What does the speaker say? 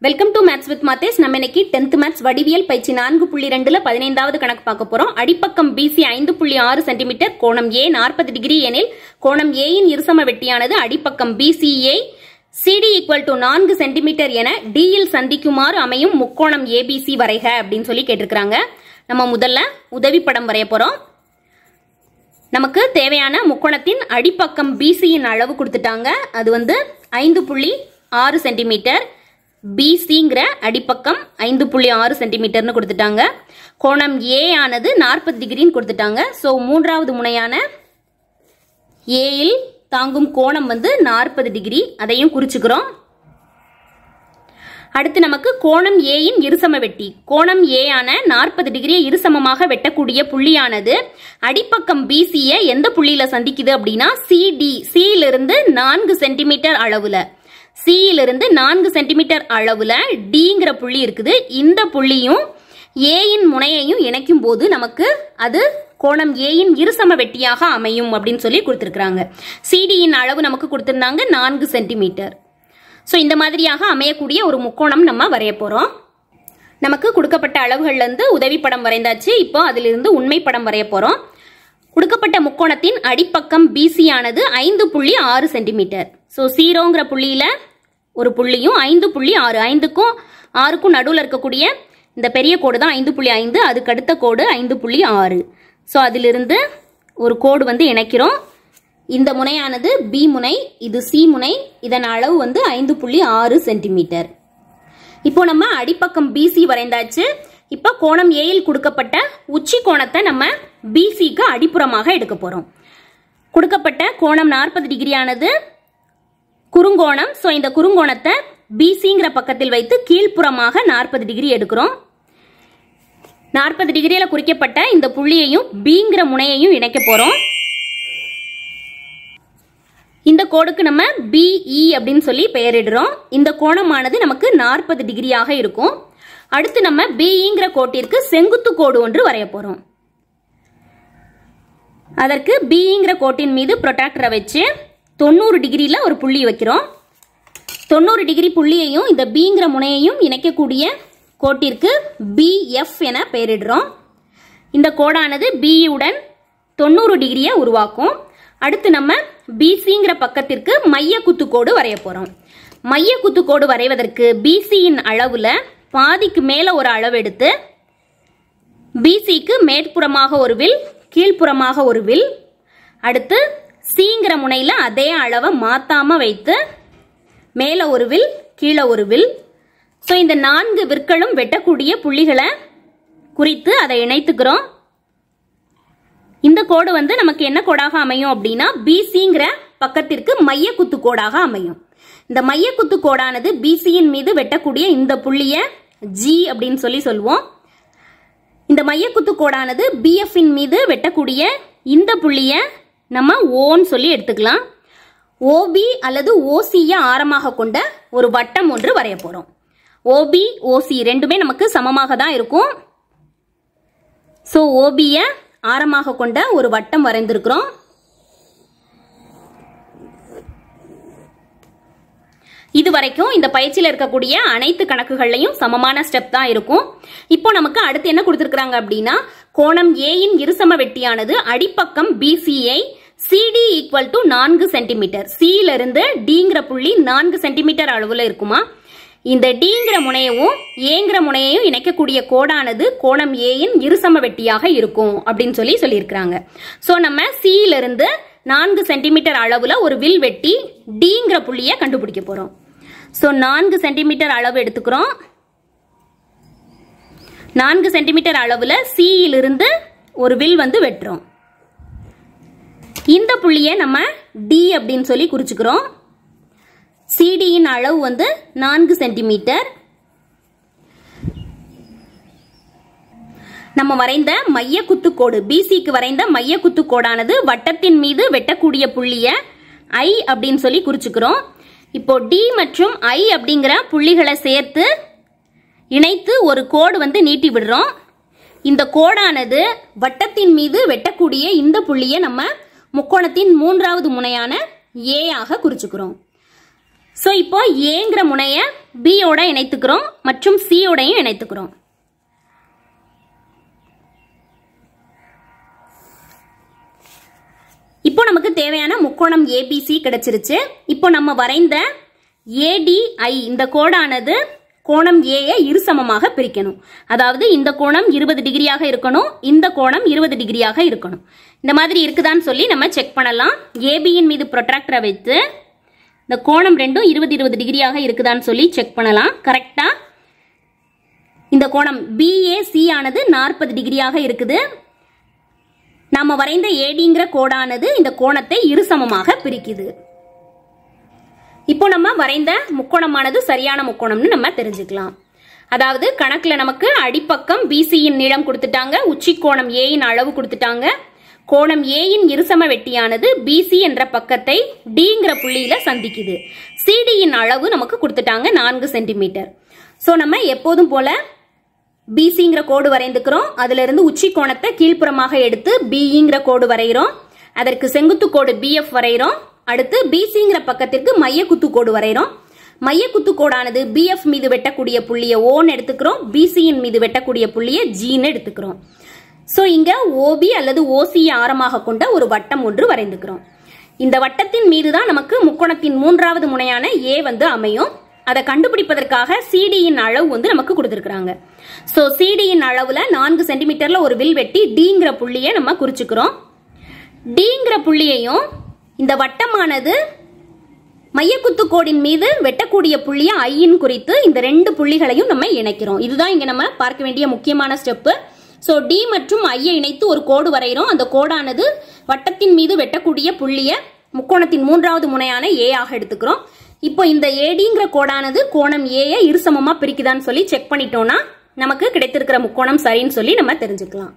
Welcome to maths with Mathesh. நம்ம இன்னைக்கு 10th maths வடிவியல் பயிற்சி 4.2ல 15வது கணக்கு பார்க்க போறோம். அடிப்பக்கம் BC 5.6 சென்டிமீட்டர், கோணம் A 40 டிகிரி எனில் கோணம் A இன் இருசம வெட்டியானது அடிப்பக்கம் BCயை CD = 4 சென்டிமீட்டர் என D இல் சந்திக்குமாறு அமையும் முக்கோணம் ABC வரைக அப்படின்னு சொல்லி கேட்டிருக்காங்க. நம்ம முதல்ல உதவி படம் வரைய போறோம். நமக்கு தேவையான முக்கோணத்தின் அடிப்பக்கம் BC இன் அளவு கொடுத்துட்டாங்க. அது வந்து 5.6 சென்டிமீட்டர். BCங்கிற அடிப்பக்கம் 5.6 சென்டிமீட்டர்னு கொடுத்துட்டாங்க. கோணம் A ஆனது 40 டிகிரின்னு கொடுத்துட்டாங்க. ஸோ மூன்றாவது முனையான A இல் தாங்கும் கோணம் வந்து 40 டிகிரி, அதையும் குறிச்சுக்கிறோம். அடுத்து நமக்கு கோணம் A இன் இருசம வெட்டி, கோணம் A ஆன 40 டிகிரியை இருசமமாக வெட்டக்கூடிய புள்ளியானது அடிப்பக்கம் BCயை எந்த புள்ளியில சந்திக்குது அப்படின்னா C இலிருந்து 4 சென்டிமீட்டர் அளவுல, C இலிருந்து 4 சென்டிமீட்டர் அளவுல Dங்கிற புள்ளி இருக்குது. இந்த புள்ளியும் A இன் முனையையும் இணைக்கும் போது நமக்கு அது கோணம் A இன் இருசம வெட்டியாக அமையும் அப்படின்னு சொல்லி கொடுத்திருக்காங்க. CD இன் அளவு நமக்கு கொடுத்திருந்தாங்க 4 சென்டிமீட்டர். ஸோ இந்த மாதிரியாக அமையக்கூடிய ஒரு முக்கோணம் நம்ம வரைய போறோம். நமக்கு கொடுக்கப்பட்ட அளவுகள்ல இருந்து உதவி படம் வரைந்தாச்சு. இப்போ அதிலிருந்து உண்மை படம் வரைய போறோம். கொடுக்கப்பட்ட முக்கோணத்தின் அடிப்பக்கம் BC ஆனது 5.6 சென்டிமீட்டர். ஸோ 0ங்கிற புள்ளியில ஒரு புள்ளியும் 5.6, 5க்கும் 6க்கும் நடுவில் இருக்கக்கூடிய இந்த பெரிய கோடு தான் 5.5, அதுக்கு அடுத்த கோடு 5.6. ஸோ அதிலிருந்து ஒரு கோடு வந்து இணைக்கிறோம். இந்த முனையானது B முனை, இது C முனை, இதன் அளவு வந்து 5.6 சென்டிமீட்டர். இப்போ நம்ம அடிப்பக்கம் BC வரைந்தாச்சு. இப்போ கோணம் A இல் கொடுக்கப்பட்ட உச்சி கோணத்தை நம்ம BCக்கு அடிப்புறமாக எடுக்க போறோம். கொடுக்கப்பட்ட கோணம் 40 டிகிரியானது குறுங்கோணம். ஸோ இந்த குறுங்கோணத்தை BCங்கிற பக்கத்தில் வைத்து கீழ்ப்புறமாக 40 டிகிரி எடுக்கிறோம். 40 டிகிரியில குறிக்கப்பட்ட இந்த புள்ளியையும் Bங்கிற முனையையும் இணைக்க போறோம். இந்த கோடுக்கு நம்ம BE அப்படின்னு சொல்லி பெயரிடுறோம். இந்த கோணமானது நமக்கு 40 டிகிரியாக இருக்கும். அடுத்து நம்ம BEங்கிற கோட்டிற்கு செங்குத்து கோடு ஒன்று வரைய போறோம். அதற்கு BEங்கிற கோட்டின் மீது ப்ரொட்ராக்டரை வச்சு 90 டிகிரியில ஒரு புள்ளி வைக்கிறோம். 90 டிகிரி புள்ளியையும் இந்த Bங்கிற முனையையும் இணைக்கக்கூடிய கோட்டிற்கு BF என பெயரிடுறோம். இந்த கோடானது BE உடன் 90 டிகிரியை உருவாக்கும். அடுத்து நம்ம BCங்கிற பக்கத்திற்கு மைய குத்துக்கோடு வரைய போறோம். மைய குத்துக்கோடு வரைவதற்கு BCயின் அளவுல பாதிக்கு மேல ஒரு அளவு எடுத்து BCக்கு மேற்புறமாக ஒரு வில், கீழ்ப்புறமாக ஒரு வில், அடுத்து Cங்கிற முனையில அதே அளவை மாத்தாம வைத்து மேல ஒரு வில், கீழே ஒரு வில். ஸோ இந்த 4 விற்களும் வெட்டக்கூடிய புள்ளிகளை குறித்து அதை இணைத்துக்கிறோம். இந்த கோடு வந்து நமக்கு என்ன கோடாக அமையும் அப்படின்னா BCங்கிற பக்கத்திற்கு மைய குத்து கோடாக அமையும். இந்த மைய குத்து கோடானது BCயின் மீது வெட்டக்கூடிய இந்த புள்ளிய G அப்படின்னு சொல்லி சொல்லுவோம். இந்த மைய குத்து கோடானது BFன் மீது வெட்டக்கூடிய இந்த புள்ளிய நம்ம Oன்னு சொல்லி எடுத்துக்கலாம். OB அல்லது OCய ஆரமாக கொண்ட ஒரு வட்டம் ஒன்று வரைய போறோம். OB OC ரெண்டுமே நமக்கு சமமாக தான் இருக்கும். ஸோ OBய ஆரமாக கொண்ட ஒரு வட்டம் வரைந்திருக்கிறோம். இதுவரைக்கும் இந்த பயிற்சியில் இருக்கக்கூடிய அனைத்து கணக்குகள்லையும் சமமான ஸ்டெப் தான் இருக்கும். இப்போ நமக்கு அடுத்து என்ன கொடுத்திருக்காங்க அப்படின்னா கோணம் A இன் இருசம வெட்டியானது அடிப்பக்கம் BCயை CD = 4 சென்டிமீட்டர். C இலிருந்து Dங்கிற புள்ளி 4 சென்டிமீட்டர் அளவுல இருக்குமா. இந்த Dங்கிற முனையவும் Aங்கிற முனையையும் இணைக்கக்கூடிய கோடானது கோணம் A இன் இருசம வெட்டியாக இருக்கும் அப்படின்னு சொல்லி சொல்லியிருக்கிறாங்க. ஸோ நம்ம C இலிருந்து 4 சென்டிமீட்டர் அளவுல ஒரு வில் வெட்டி Dங்கிற புள்ளியை கண்டுபிடிக்க போறோம். ஸோ 4 சென்டிமீட்டர் அளவு எடுத்துக்கிறோம். 4 சென்டிமீட்டர் அளவுல C இலிருந்து ஒரு வில் வந்து வெட்டுறோம். இந்த புள்ளியை நம்ம D அப்படின்னு சொல்லி குறிச்சுக்கிறோம். CDயின் அளவு வந்து 4 சென்டிமீட்டர். நம்ம வரைந்த மைய குத்துக்கோடு BCக்கு வரைந்த மைய குத்துக்கோடானது வட்டத்தின் மீது வெட்டக்கூடிய புள்ளிய I அப்படின்னு சொல்லி குறிச்சுக்கிறோம். இப்போ D மற்றும் I அப்படிங்கிற புள்ளிகளை சேர்த்து இணைத்து ஒரு கோடு வந்து நீட்டி விடுறோம். இந்த கோடானது வட்டத்தின் மீது வெட்டக்கூடிய இந்த புள்ளியை நம்ம முக்கோணத்தின் மூன்றாவது முனையான A ஆக குறிச்சுக்கிறோம். சோ இப்போ ஏங்கிற முனைய B ஓட இணைத்துக்கிறோம் மற்றும் C ஓடையும் இணைத்துக்கிறோம். இப்போ நமக்கு தேவையான முக்கோணம் ABC கிடைச்சிருச்சு. இப்போ நம்ம வரைந்த ADI இந்த கோடானது கோணம் A இருசமமாக பிரிக்கணும். அதாவது இந்த கோணம் 20 டிகிரியாக இருக்கணும், இந்த கோணம் 20 டிகிரியாக இருக்கணும். இந்த மாதிரி இருக்குதான்னு சொல்லி நம்ம செக் பண்ணலாம். AB யின் மீது ப்ரொட்ராக்டரை வைத்து இந்த கோணம் ரெண்டும் 20 டிகிரியாக இருக்குதான்னு சொல்லி செக் பண்ணலாம். கரெக்டா இந்த கோணம் BAC ஆனது 40 டிகிரியாக இருக்குது. நாம வரைந்த ADங்கிற கோடானது இந்த கோணத்தை இருசமமாக பிரிக்குது. இப்போ நம்ம வரைந்த முக்கோணமானது சரியான முக்கோணம்னு நம்ம தெரிஞ்சுக்கலாம். அதாவது கணக்குல நமக்கு அடிப்பக்கம் BC யின் நீளம் கொடுத்துட்டாங்க, உச்சி கோணம் A யின் அளவு கொடுத்துட்டாங்க. கோணம் A யின் இருசம வெட்டியானது BC என்ற பக்கத்தை Dங்கிற புள்ளியில சந்திக்குது. CD யின் அளவு நமக்கு கொடுத்துட்டாங்க 4 சென்டிமீட்டர். சோ நம்ம எப்போதும் போல BCங்கிற கோடு வரைந்துக்கிறோம். அதுல இருந்து உச்சி கோணத்தை கீழ்ப்புறமாக எடுத்து BEங்கிற கோடு வரைகிறோம். அதற்கு செங்குத்து கோடு BF வரைகிறோம். அடுத்து BCங்கிற பக்கத்திற்கு மைய குத்து கோடு வரைகிறோம். மைய குத்து கோடானது BF மீது வெட்டக்கூடிய புள்ளியை Oன்னு எடுத்துக்கிறோம், BC யின் மீது வெட்டக்கூடிய புள்ளியை Gன்னு எடுத்துக்கிறோம். சோ இங்க OB அல்லது OC ஆரமாக கொண்ட ஒரு வட்டம் ஒன்று வரைந்துக்கிறோம். இந்த வட்டத்தின் மீதுதான் நமக்கு முக்கோணத்தின் மூன்றாவது முனையான A வந்து அமையும். அதை கண்டுபிடிப்பதற்காக CD யின் அளவு வந்து நமக்கு கொடுத்திருக்காங்க. சோ CD யின் அளவுல 4 சென்டிமீட்டர்ல ஒரு வில் வெட்டி Dங்கிற புள்ளியை நம்ம குறிச்சுக்கிறோம். Dங்கிற புள்ளியையும் இந்த வட்டமானது மையக்குத்து கோடின் மீது வெட்டக்கூடிய புள்ளியை ஐயின் குறித்து இந்த ரெண்டு புள்ளிகளையும் நம்ம இணைக்கிறோம். இதுதான் இங்க நம்ம பார்க்க வேண்டிய முக்கியமான ஸ்டெப். சோ D மற்றும் ஐயை இணைத்து ஒரு கோடு வரைகிறோம். அந்த கோடானது வட்டத்தின் மீது வெட்டக்கூடிய புள்ளியை முக்கோணத்தின் மூன்றாவது முனையான A ஆக எடுத்துக்கிறோம். இப்போ இந்த ADங்கிற கோடானது கோணம் A இருசமமா பிரிக்குதான்னு சொல்லி செக் பண்ணிட்டோம்னா நமக்கு கிடைத்திருக்கிற முக்கோணம் சரின்னு சொல்லி நம்ம தெரிஞ்சுக்கலாம்.